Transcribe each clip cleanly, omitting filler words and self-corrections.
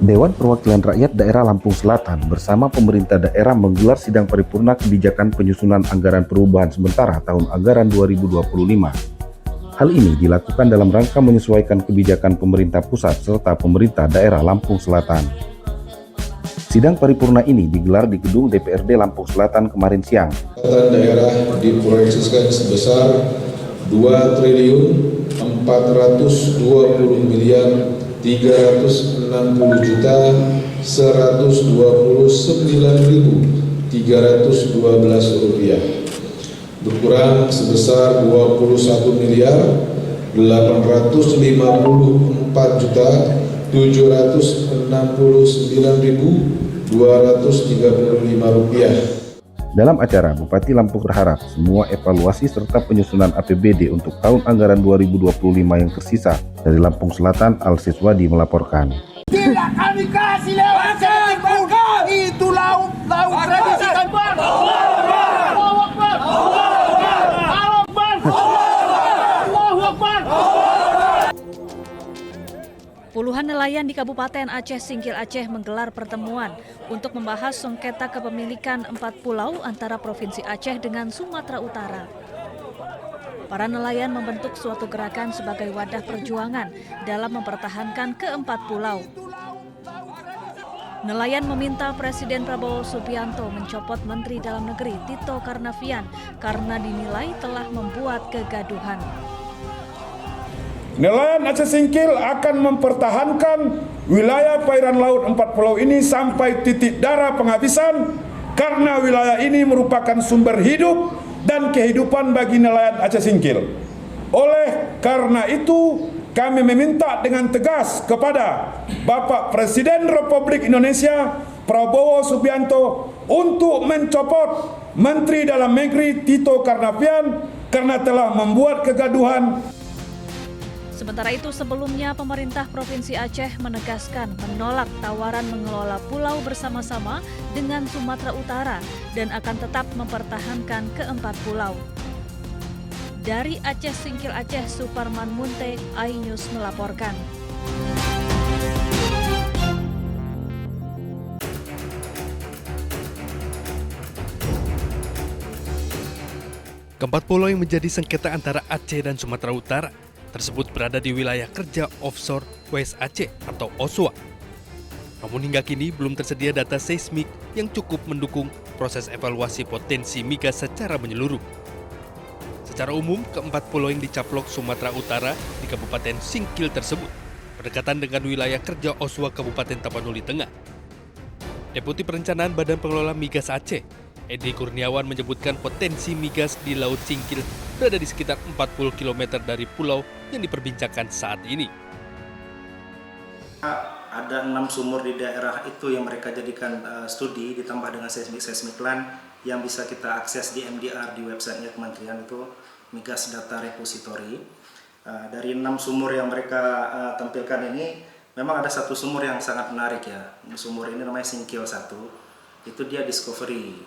Dewan Perwakilan Rakyat Daerah Lampung Selatan bersama pemerintah daerah menggelar sidang paripurna kebijakan penyusunan anggaran perubahan sementara tahun anggaran 2025. Hal ini dilakukan dalam rangka menyesuaikan kebijakan pemerintah pusat serta pemerintah daerah Lampung Selatan. Sidang paripurna ini digelar di gedung DPRD Lampung Selatan kemarin siang. Pendapatan daerah diproyeksikan sebesar 2.420.369.312 rupiah, berkurang sebesar 21.769.235 rupiah. Dalam acara, Bupati Lampung berharap semua evaluasi serta penyusunan APBD untuk tahun anggaran 2025 yang tersisa dari Lampung Selatan, Al-Siswadi melaporkan. Tidak kami kasih lewat itu laut tradisi kan bang. Allahu Akbar. Allahu Akbar. Puluhan nelayan di Kabupaten Aceh Singkil Aceh menggelar pertemuan untuk membahas sengketa kepemilikan 4 pulau antara Provinsi Aceh dengan Sumatera Utara. Para nelayan membentuk suatu gerakan sebagai wadah perjuangan dalam mempertahankan keempat pulau. Nelayan meminta Presiden Prabowo Subianto mencopot Menteri Dalam Negeri Tito Karnavian karena dinilai telah membuat kegaduhan. Nelayan Aceh Singkil akan mempertahankan wilayah perairan laut 4 pulau ini sampai titik darah penghabisan karena wilayah ini merupakan sumber hidup dan kehidupan bagi nelayan Aceh Singkil. Oleh karena itu, kami meminta dengan tegas kepada Bapak Presiden Republik Indonesia Prabowo Subianto untuk mencopot Menteri Dalam Negeri Tito Karnavian karena telah membuat kegaduhan. Sementara itu, sebelumnya pemerintah Provinsi Aceh menegaskan menolak tawaran mengelola pulau bersama-sama dengan Sumatera Utara dan akan tetap mempertahankan keempat pulau. Dari Aceh Singkil Aceh, Suparman Munte, iNews melaporkan. Keempat pulau yang menjadi sengketa antara Aceh dan Sumatera Utara tersebut berada di wilayah kerja offshore West Aceh atau OSWA. Namun hingga kini belum tersedia data seismik yang cukup mendukung proses evaluasi potensi migas secara menyeluruh. Secara umum, keempat pulau yang dicaplok Sumatera Utara di Kabupaten Singkil tersebut berdekatan dengan wilayah kerja OSWA Kabupaten Tapanuli Tengah. Deputi Perencanaan Badan Pengelola Migas Aceh, Edi Kurniawan menyebutkan potensi migas di Laut Singkil berada di sekitar 40 km dari pulau yang diperbincangkan saat ini. Ada 6 sumur di daerah itu yang mereka jadikan studi ditambah dengan seismik land yang bisa kita akses di MDR di websitenya Kementerian itu Migas Data Repository. Dari 6 sumur yang mereka tampilkan ini memang ada satu sumur yang sangat menarik ya. Sumur ini namanya Singkil 1. Itu dia discovery,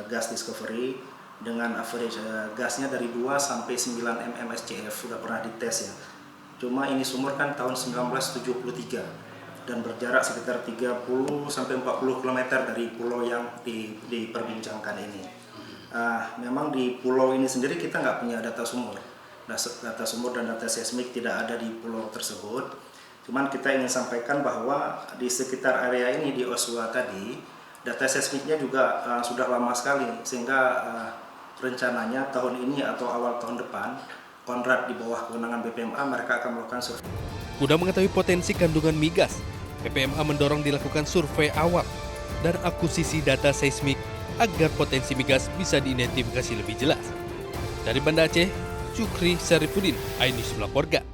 gas discovery dengan average gasnya dari 2 sampai 9 mmSCF sudah pernah dites ya. Cuma ini sumur kan tahun 1973 dan berjarak sekitar 30 sampai 40 km dari pulau yang diperbincangkan ini. Memang di pulau ini sendiri kita nggak punya data sumur. Data sumur dan data seismik tidak ada di pulau tersebut. Cuman kita ingin sampaikan bahwa di sekitar area ini di OSWA tadi data seismiknya juga sudah lama sekali sehingga rencananya tahun ini atau awal tahun depan kontrak di bawah kewenangan BPMA mereka akan melakukan survei. Guna mengetahui potensi kandungan migas, BPMA mendorong dilakukan survei awal dan akuisisi data seismik agar potensi migas bisa diidentifikasi lebih jelas. Dari Banda Aceh, Syukri Syarifudin, iNews melaporkan.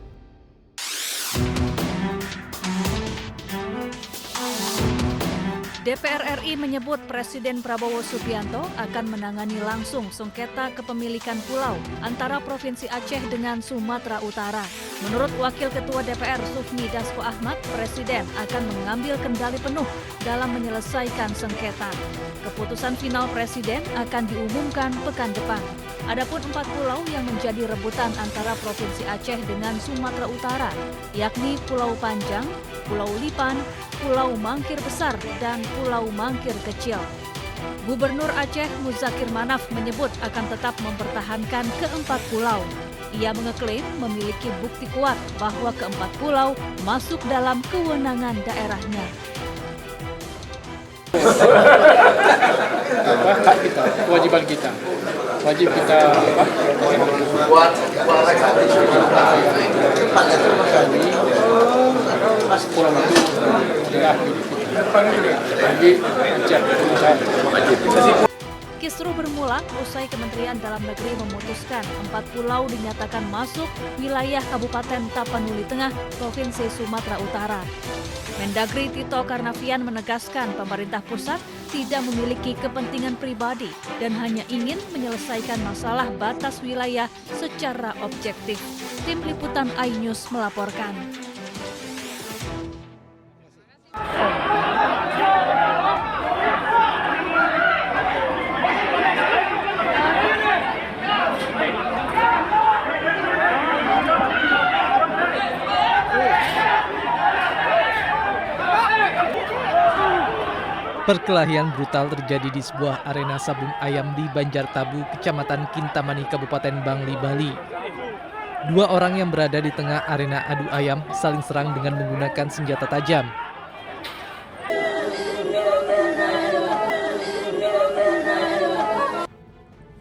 DPR RI menyebut Presiden Prabowo Subianto akan menangani langsung sengketa kepemilikan pulau antara Provinsi Aceh dengan Sumatera Utara. Menurut Wakil Ketua DPR Sufmi Dasko Ahmad, Presiden akan mengambil kendali penuh dalam menyelesaikan sengketa. Keputusan final Presiden akan diumumkan pekan depan. Adapun 4 pulau yang menjadi rebutan antara Provinsi Aceh dengan Sumatera Utara, yakni Pulau Panjang, Pulau Lipan, Pulau Mangkir Besar, dan Pulau Mangkir Kecil. Gubernur Aceh Muzakir Manaf menyebut akan tetap mempertahankan keempat pulau. Ia mengeklaim memiliki bukti kuat bahwa keempat pulau masuk dalam kewenangan daerahnya. Hak kita, kewajiban kita. Wajib kita pulau itu adalah Kisruh bermula usai Kementerian Dalam Negeri memutuskan 4 pulau dinyatakan masuk wilayah Kabupaten Tapanuli Tengah, Provinsi Sumatera Utara. Mendagri Tito Karnavian menegaskan pemerintah pusat tidak memiliki kepentingan pribadi dan hanya ingin menyelesaikan masalah batas wilayah secara objektif. Tim Liputan iNews melaporkan. Perkelahian brutal terjadi di sebuah arena sabung ayam di Banjartabu, Kecamatan Kintamani, Kabupaten Bangli, Bali. 2 orang yang berada di tengah arena adu ayam saling serang dengan menggunakan senjata tajam.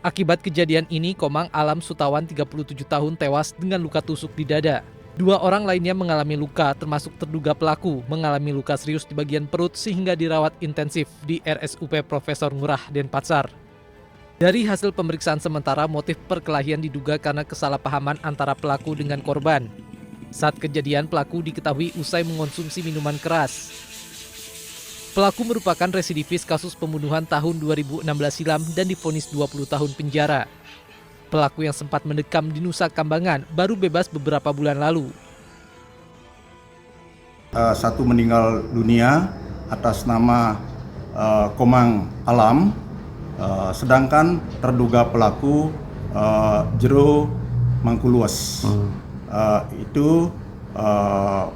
Akibat kejadian ini, Komang Alam Sutawan 37 tahun tewas dengan luka tusuk di dada. 2 orang lainnya mengalami luka, termasuk terduga pelaku mengalami luka serius di bagian perut sehingga dirawat intensif di RSUP Profesor Ngurah Denpasar. Dari hasil pemeriksaan sementara, motif perkelahian diduga karena kesalahpahaman antara pelaku dengan korban. Saat kejadian, pelaku diketahui usai mengonsumsi minuman keras. Pelaku merupakan residivis kasus pembunuhan tahun 2016 silam dan divonis 20 tahun penjara. Pelaku yang sempat mendekam di Nusa Kambangan baru bebas beberapa bulan lalu. 1 meninggal dunia atas nama Komang Alam, sedangkan terduga pelaku Jero Mangkuluas. Itu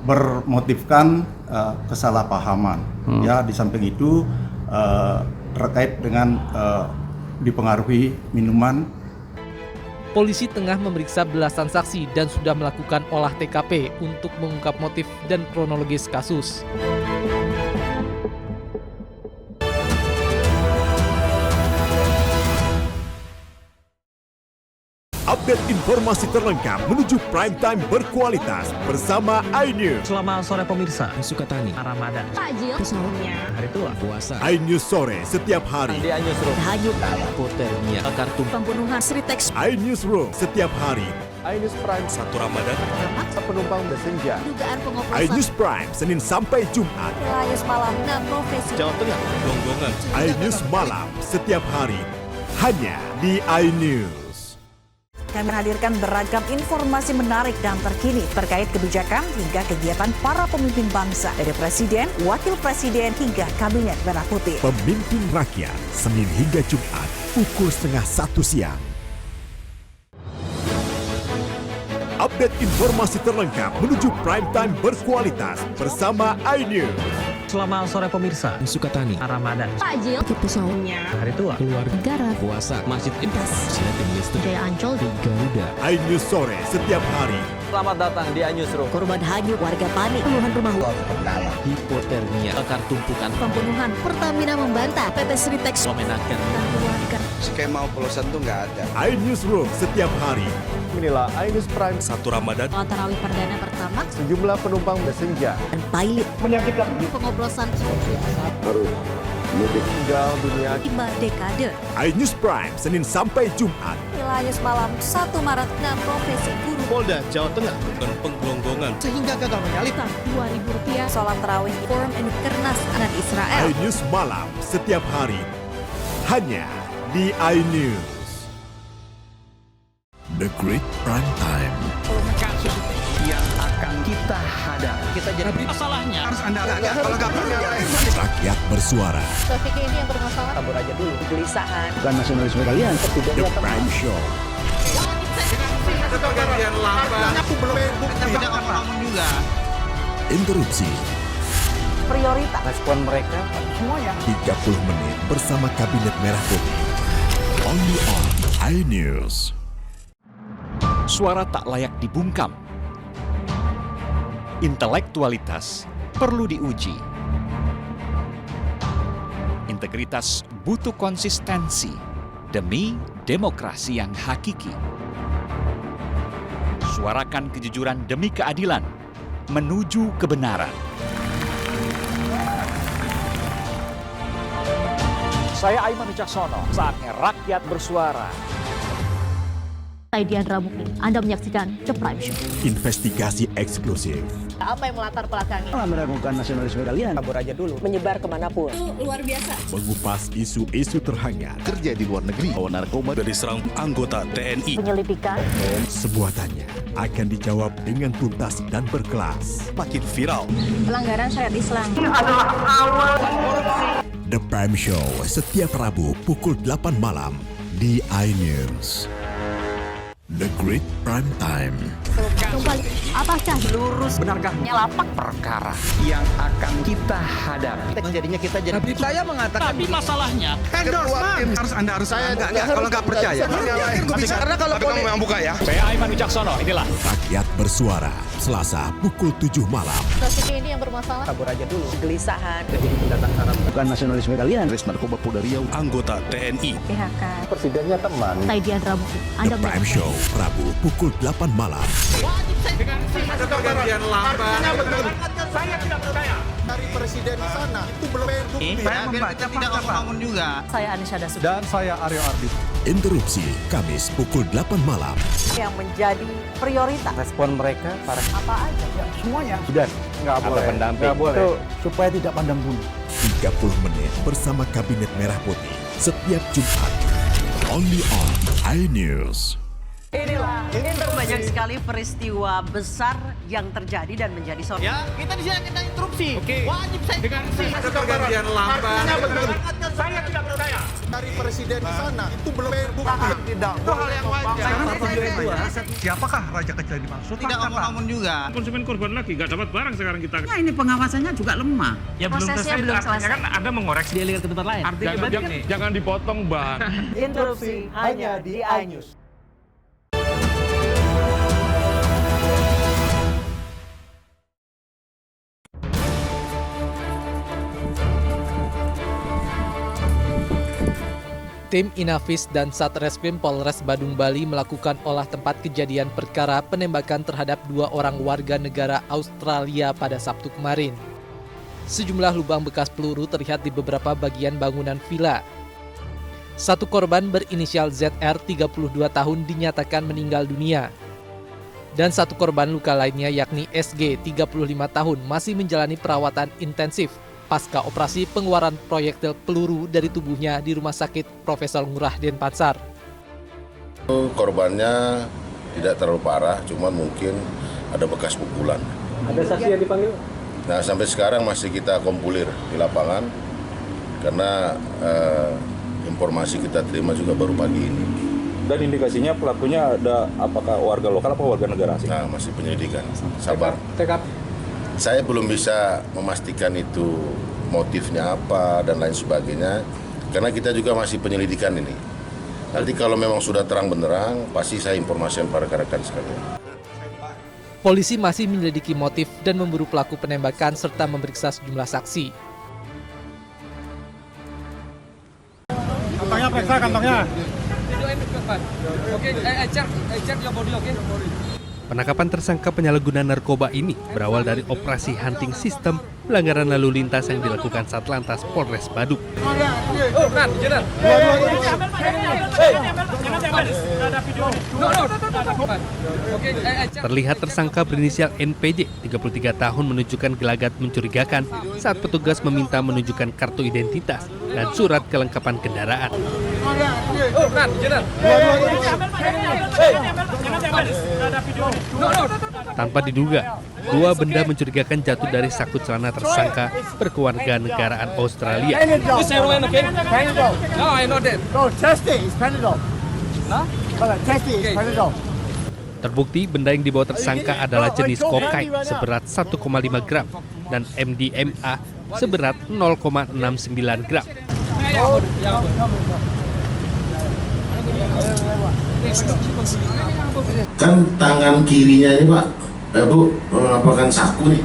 bermotifkan kesalahpahaman. Ya, di samping itu terkait dengan dipengaruhi minuman. Polisi tengah memeriksa belasan saksi dan sudah melakukan olah TKP untuk mengungkap motif dan kronologis kasus. Update informasi terlengkap menuju prime time berkualitas bersama iNews. Selamat sore pemirsa, Sukatani, Ramadan, Takjil, pesawatnya, hari tua, puasa. iNews sore setiap hari. Di iNews Room, Hanyut, hotelnya, kartu Pembunuhan Sri Teks, iNews Room setiap hari. iNews Prime 1 Ramadan, penumpang bersenja. dugaan pengoplosan, iNews Prime Senin sampai Jumat. Wilayah malam 6 Profesi Jawa Tengah, Gonggongan, iNews malam setiap hari hanya di iNews. Kami menghadirkan beragam informasi menarik dan terkini terkait kebijakan hingga kegiatan para pemimpin bangsa dari Presiden, Wakil Presiden hingga Kabinet Merah Putih. Pemimpin Rakyat Senin hingga Jumat pukul 12:30 siang. Update informasi terlengkap menuju prime time berkualitas bersama iNews. Selamat sore pemirsa, Sukatani, Ramadan, Takjil, pesawatnya, hari tua, keluarga, negara, puasa, Masjid Ibas, Silatin Listrik, Jaya Ancol, Garuda. iNews sore setiap hari. Selamat datang di iNews Room. korban hanyut, warga panik, puluhan rumah Hipotermia, akar tumpukan, pembunuhan, Pertamina membantah PT Sri Teks pemenakan, dan keluarga. Skema oplosan tuh nggak ada. iNews Room setiap hari. Inilah iNews Prime 1 Ramadan, Sholat tarawih perdana pertama sejumlah penumpang bersenja. dan pilot Menyakitkan pengoplosan harus mudik tinggal dunia. 5 dekade. iNews Prime Senin sampai Jumat. Wilayah malam 1 Maret 6 Profesi Guru. Polda Jawa Tengah, bukan penggelonggongan, sehingga gagal menyalip. Rp2.000. Sholat tarawih Forum Kernas Anak Israel. iNews malam setiap hari hanya di iNews. The Great Prime Time. yang akan kita hadapi. Kita jadi masalahnya harus Anda kalau nggak Rakyat bersuara. Traffic ini yang bermasalah. kabur aja dulu. Kegelisahan. Bukan nasionalisme kalian. The Prime Show. Ada pergantian lambat. Aku belum bukti. Kita tidak ngomong juga. Interupsi. Prioritas. Respon mereka semuanya. 30 menit bersama Kabinet Merah Putih. Only on iNews. Suara tak layak dibungkam. Intelektualitas perlu diuji. Integritas butuh konsistensi demi demokrasi yang hakiki. Suarakan kejujuran demi keadilan menuju kebenaran. Saya Aiman Wicaksono, saatnya rakyat bersuara. Saya Diandra Mukti. Anda menyaksikan The Prime Show. Investigasi eksklusif. Apa yang melatar belakangi? Meragukan nasionalisme kalian. Kabur aja dulu. Menyebar kemanapun. Itu luar biasa. Mengupas isu-isu terhangat. Kerja di luar negeri, bawa narkoba dari serang anggota TNI. Penyelidikan. Semua tanya akan dijawab dengan tuntas dan berkelas. Makin viral. Pelanggaran syariat Islam. The Prime Show setiap Rabu pukul 8 malam di iNews. The Great Prime Time. Kembali. Apakah lurus? Benarkah Nyelapak. perkara yang akan kita hadapi? Jadinya kita jadi. Tapi saya mengatakan. Tapi masalahnya. Endorsement harus Anda harus saya enggak kalau nggak percaya. Karena kalau kamu memang buka ya. Saya Aiman Wicaksono, inilah Rakyat bersuara Selasa pukul 7 malam. Traffic ini yang bermasalah. Kabur aja dulu. Kegelisahan. Jadi pendatang haram. Bukan nasionalisme kalian. Res narkoba Polda Riau, anggota TNI. PHK. Presidennya teman. Saya Diandra Mukti. The Prime Show Rabu pukul 8 malam. Ada pergantian lambat. Saya tidak percaya. Dari presiden di sana itu belum bukti. Saya membaca tidak ngomong juga. Saya Anisha Dasuki. Dan saya Aryo Ardi. Interupsi Kamis pukul 8 malam. Yang menjadi prioritas. Respon mereka para Apa aja? semuanya. Sudah nggak boleh. Nggak boleh. Itu supaya tidak pandang bulu. 30 menit bersama Kabinet Merah Putih setiap Jumat. Only on iNews. Inilah banyak sekali peristiwa besar yang terjadi dan menjadi sorotan. Ya, kita di sini kita interupsi. Wajib saya Dengan ada pergantian lambat. Saya tidak percaya. Dari presiden di sana itu belum bukti. Tidak. Itu hal yang wajar. Siapakah raja kecil yang dimaksud? Tidak ngomong juga. Konsumen korban lagi, nggak dapat barang sekarang kita. Ya, ini pengawasannya juga lemah. Ya Prosesnya belum selesai. kan Anda mengoreksi. Dia lihat ke tempat lain. Jangan dipotong, Bang. Interupsi hanya di iNews. Tim Inavis dan Satreskrim Polres Badung Bali melakukan olah tempat kejadian perkara penembakan terhadap 2 orang warga negara Australia pada Sabtu kemarin. Sejumlah lubang bekas peluru terlihat di beberapa bagian bangunan villa. Satu korban berinisial ZR 32 tahun dinyatakan meninggal dunia. Dan satu korban luka lainnya yakni SG 35 tahun masih menjalani perawatan intensif pasca operasi pengeluaran proyektil peluru dari tubuhnya di Rumah Sakit Profesor Ngurah Denpasar. Korbannya tidak terlalu parah, cuma mungkin ada bekas pukulan. Ada saksi yang dipanggil? Nah, sampai sekarang masih kita kompulir di lapangan karena informasi kita terima juga baru pagi ini. Dan indikasinya pelakunya ada apakah warga lokal atau warga negara asing? Nah, masih penyelidikan. Sabar. TKP. Saya belum bisa memastikan itu motifnya apa dan lain sebagainya, karena kita juga masih penyelidikan ini. Nanti kalau memang sudah terang benderang, pasti saya informasikan para rekan-rekan sekalian. Polisi masih menyelidiki motif dan memburu pelaku penembakan serta memeriksa sejumlah saksi. Kantongnya periksa, kantongnya. Oke, check your body, oke? Penangkapan tersangka penyalahguna narkoba ini berawal dari operasi hunting system pelanggaran lalu lintas yang dilakukan Satlantas Polres Badung. Terlihat tersangka berinisial NPJ, 33 tahun menunjukkan gelagat mencurigakan saat petugas meminta menunjukkan kartu identitas dan surat kelengkapan kendaraan. Tanpa diduga, 2 benda mencurigakan jatuh dari saku celana tersangka berkewarganegaraan Australia. This heroin, okay? Panadol. No, I know that. No, test it. It's Panadol. No? Test it. It's Panadol. Terbukti benda yang dibawa tersangka adalah jenis kokain seberat 1,5 gram dan MDMA seberat 0,69 gram. Kan tangan kirinya ini Pak, Bu, merupakan saku nih.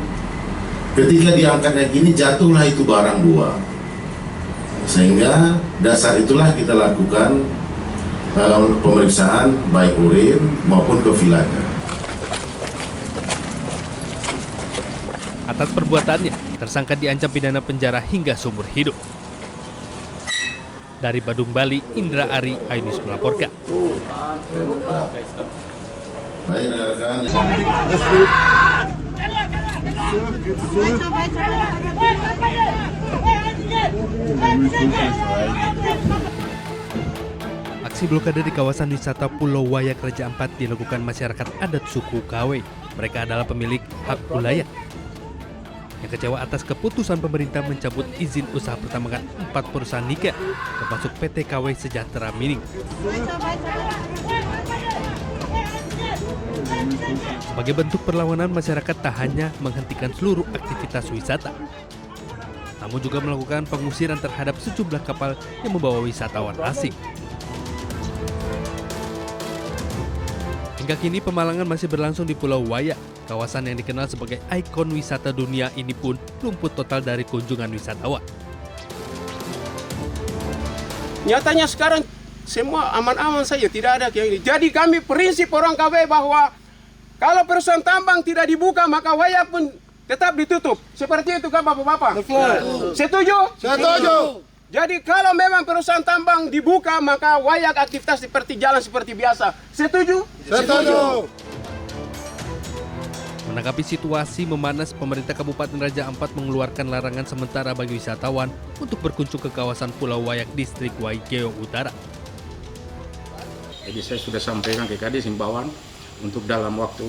Ketika diangkatnya gini, jatuhlah itu barang 2. Sehingga dasar itulah kita lakukan pemeriksaan baik urin maupun ke vilanya. Atas perbuatannya, tersangka diancam pidana penjara hingga seumur hidup. Dari Badung, Bali, Indra Ari, iNews melaporkan. Aksi blokade di kawasan wisata Pulau Wayak Raja Ampat dilakukan masyarakat adat suku KW. Mereka adalah pemilik hak wilayah. Yang kecewa atas keputusan pemerintah mencabut izin usaha pertambangan 4 perusahaan nikel, termasuk PT KW Sejahtera Mining. Sebagai bentuk perlawanan, masyarakat tak hanya menghentikan seluruh aktivitas wisata, namun juga melakukan pengusiran terhadap sejumlah kapal yang membawa wisatawan asing. Hingga kini pemalangan masih berlangsung di Pulau Wayak. Kawasan yang dikenal sebagai ikon wisata dunia ini pun luput total dari kunjungan wisatawan. Nyatanya sekarang semua aman-aman saja, tidak ada kayak ini. Jadi kami prinsip orang KW bahwa kalau perusahaan tambang tidak dibuka maka Wayak pun tetap ditutup. Seperti itu kan Bapak-Bapak? Setuju? Setuju. Jadi kalau memang perusahaan tambang dibuka maka Wayak aktivitas seperti jalan seperti biasa. Setuju? Setuju. Menanggapi situasi memanas, pemerintah Kabupaten Raja Ampat mengeluarkan larangan sementara bagi wisatawan untuk berkunjung ke kawasan Pulau Wayak, distrik Waigeo Utara. Jadi saya sudah sampaikan ke Kadis himbauan untuk dalam waktu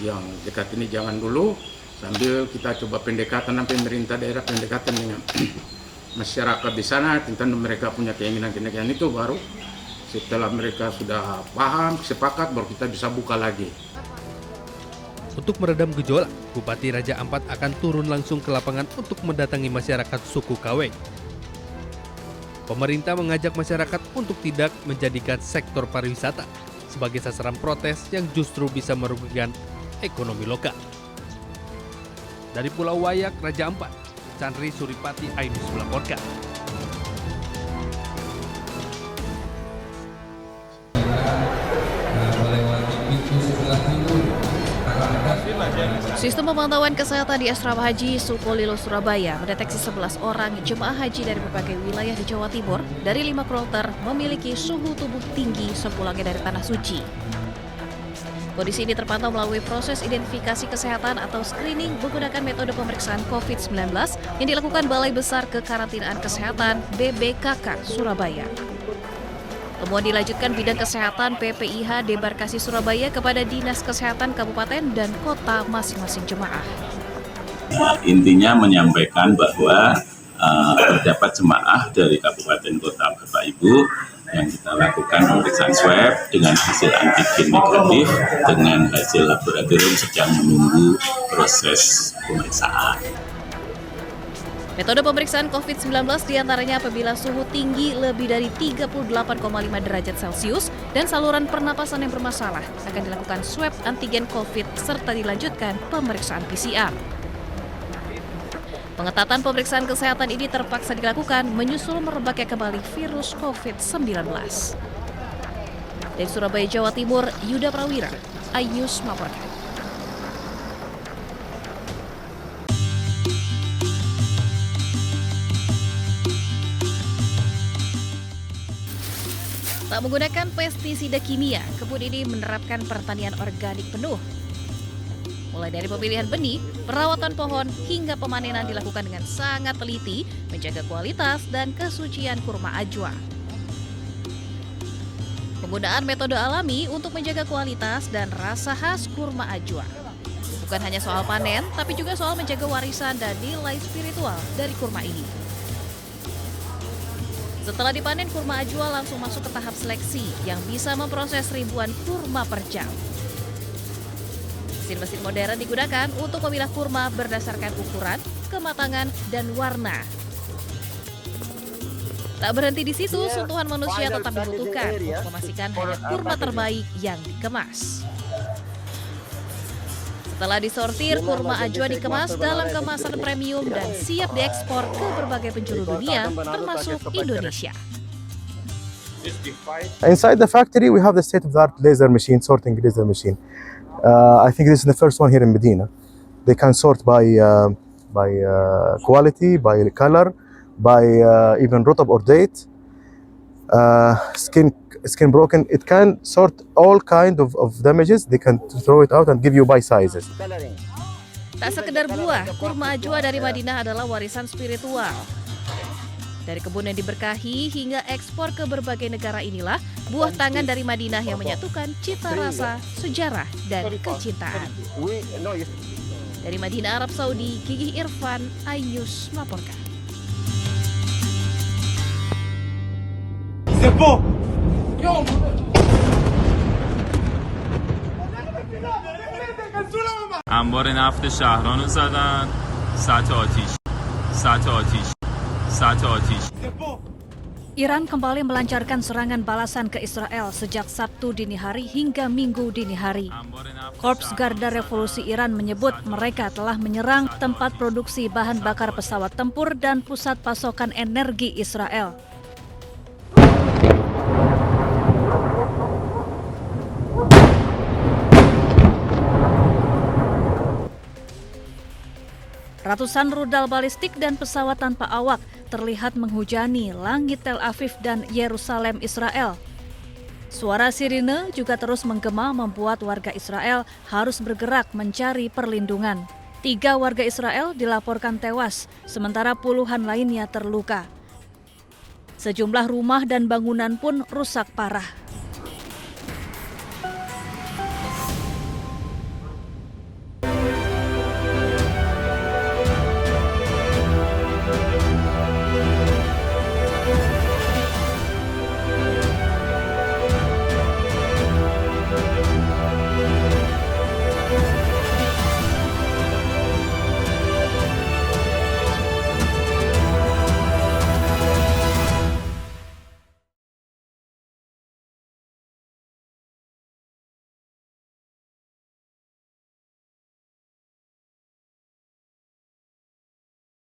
yang dekat ini jangan dulu, sambil kita coba pendekatan dengan pemerintah daerah, pendekatan dengan masyarakat di sana tentang mereka punya keinginan itu, baru setelah mereka sudah paham, sepakat, baru kita bisa buka lagi. Untuk meredam gejolak, Bupati Raja Ampat akan turun langsung ke lapangan untuk mendatangi masyarakat suku KW. Pemerintah mengajak masyarakat untuk tidak menjadikan sektor pariwisata sebagai sasaran protes yang justru bisa merugikan ekonomi lokal. Dari Pulau Wayak, Raja Ampat, Chandri Suripati, iNews melaporkan. Sistem pemantauan kesehatan di Asrama Haji Sukolilo, Surabaya mendeteksi 11 orang jemaah haji dari berbagai wilayah di Jawa Timur dari 5 kloter memiliki suhu tubuh tinggi sepulangnya dari Tanah Suci. Kondisi ini terpantau melalui proses identifikasi kesehatan atau screening menggunakan metode pemeriksaan COVID-19 yang dilakukan Balai Besar Kekarantinaan Kesehatan BBKK Surabaya. Temuan dilanjutkan Bidang Kesehatan PPIH Debarkasi Surabaya kepada Dinas Kesehatan Kabupaten dan Kota masing-masing jemaah. Intinya menyampaikan bahwa terdapat jemaah dari Kabupaten Kota Bapak Ibu yang kita lakukan pemeriksaan swab dengan hasil antigen negatif dengan hasil laboratorium sedang menunggu proses pemeriksaan. Metode pemeriksaan COVID-19 diantaranya apabila suhu tinggi lebih dari 38,5 derajat Celcius dan saluran pernapasan yang bermasalah akan dilakukan swab antigen COVID serta dilanjutkan pemeriksaan PCR. Pengetatan pemeriksaan kesehatan ini terpaksa dilakukan menyusul merebaknya kembali virus COVID-19. Dari Surabaya, Jawa Timur, Yuda Prawira, iNews melaporkan. Tak menggunakan pestisida kimia, kebun ini menerapkan pertanian organik penuh. Mulai dari pemilihan benih, perawatan pohon, hingga pemanenan dilakukan dengan sangat teliti, menjaga kualitas dan kesucian kurma ajwa. Penggunaan metode alami untuk menjaga kualitas dan rasa khas kurma ajwa. Bukan hanya soal panen, tapi juga soal menjaga warisan dan nilai spiritual dari kurma ini. Setelah dipanen, kurma ajwa langsung masuk ke tahap seleksi yang bisa memproses ribuan kurma per jam. Mesin-mesin modern digunakan untuk memilah kurma berdasarkan ukuran, kematangan, dan warna. Tak berhenti di situ, sentuhan manusia tetap dibutuhkan untuk memastikan hanya kurma terbaik yang dikemas. Setelah disortir, kurma ajwa dikemas dalam kemasan premium dan siap diekspor ke berbagai penjuru dunia, termasuk Indonesia. Inside the factory, we have the state-of-the-art laser machine, sorting laser machine. I think this is the first one here in Medina. They can sort by quality, by color, by even rotab or date, skin broken. It can sort all kind of damages. They can throw it out and give you by sizes. Tak sekedar buah, kurma ajwa dari Madinah adalah warisan spiritual. Dari kebun yang diberkahi hingga ekspor ke berbagai negara inilah buah tangan dari Madinah yang menyatukan cita rasa, sejarah, dan kecintaan. Dari Madinah, Arab Saudi, Gigih Irfan, iNews melaporkan. انبار نفت شهران رو زدن. سطح آتیش. Iran kembali melancarkan serangan balasan ke Israel sejak Sabtu dini hari hingga Minggu dini hari. Korps Garda Revolusi Iran menyebut mereka telah menyerang tempat produksi bahan bakar pesawat tempur dan pusat pasokan energi Israel. Ratusan rudal balistik dan pesawat tanpa awak terlihat menghujani langit Tel Aviv dan Yerusalem, Israel. Suara sirine juga terus menggema membuat warga Israel harus bergerak mencari perlindungan. 3 warga Israel dilaporkan tewas, sementara puluhan lainnya terluka. Sejumlah rumah dan bangunan pun rusak parah.